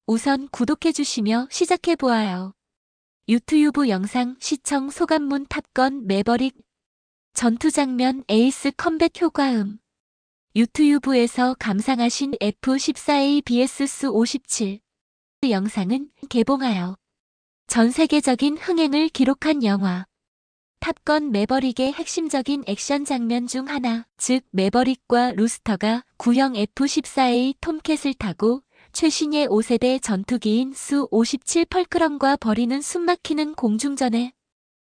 우선 구독해주시며 시작해보아요. 유튜브 영상 시청 소감문 탑건 매버릭 전투 장면 에이스 컴뱃 효과음 유튜브에서 감상하신 F-14A vs Su-57 영상은 개봉하여 전 세계적인 흥행을 기록한 영화 탑건 매버릭의 핵심적인 액션 장면 중 하나, 즉 매버릭과 루스터가 구형 F-14A 톰캣을 타고 최신의 5세대 전투기인 Su-57 펄크런과 벌이는 숨막히는 공중전에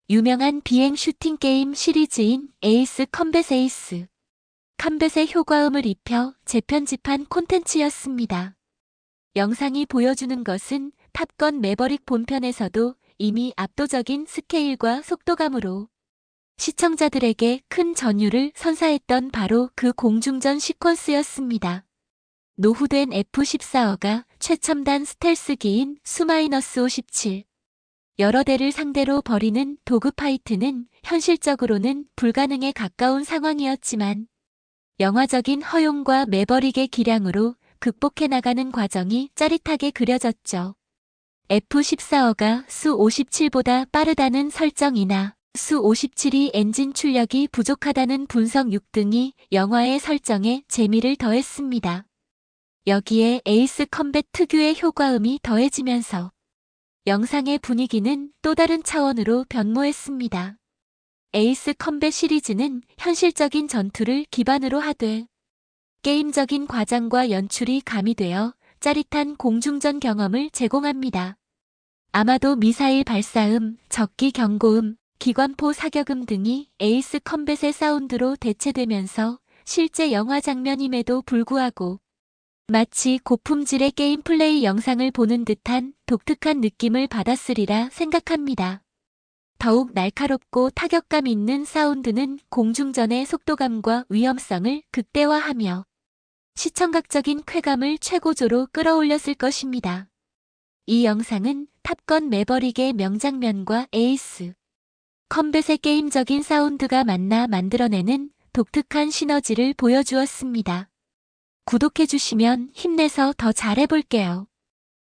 유명한 비행 슈팅 게임 시리즈인 에이스 컴뱃 에이스 컴뱃의 효과음을 입혀 재편집한 콘텐츠였습니다. 영상이 보여주는 것은 탑건 매버릭 본편에서도 이미 압도적인 스케일과 속도감으로 시청자들에게 큰 전율을 선사했던 바로 그 공중전 시퀀스였습니다. 노후된 F-14가 최첨단 스텔스기인 Su-57 여러 대를 상대로 벌이는 도그파이트는 현실적으로는 불가능에 가까운 상황이었지만 영화적인 허용과 매버릭의 기량으로 극복해 나가는 과정이 짜릿하게 그려졌죠. F-14가 Su-57보다 빠르다는 설정이나 Su-57이 엔진 출력이 부족하다는 분석 6등이 영화의 설정에 재미를 더했습니다. 여기에 에이스 컴뱃 특유의 효과음이 더해지면서 영상의 분위기는 또 다른 차원으로 변모했습니다. 에이스 컴뱃 시리즈는 현실적인 전투를 기반으로 하되 게임적인 과장과 연출이 가미되어 짜릿한 공중전 경험을 제공합니다. 아마도 미사일 발사음, 적기 경고음, 기관포 사격음 등이 에이스 컴뱃의 사운드로 대체되면서 실제 영화 장면임에도 불구하고 마치 고품질의 게임 플레이 영상을 보는 듯한 독특한 느낌을 받았으리라 생각합니다. 더욱 날카롭고 타격감 있는 사운드는 공중전의 속도감과 위험성을 극대화하며 시청각적인 쾌감을 최고조로 끌어올렸을 것입니다. 이 영상은 탑건 매버릭의 명장면과 에이스 컴뱃의 게임적인 사운드가 만나 만들어내는 독특한 시너지를 보여주었습니다. 구독해주시면 힘내서 더 잘해볼게요.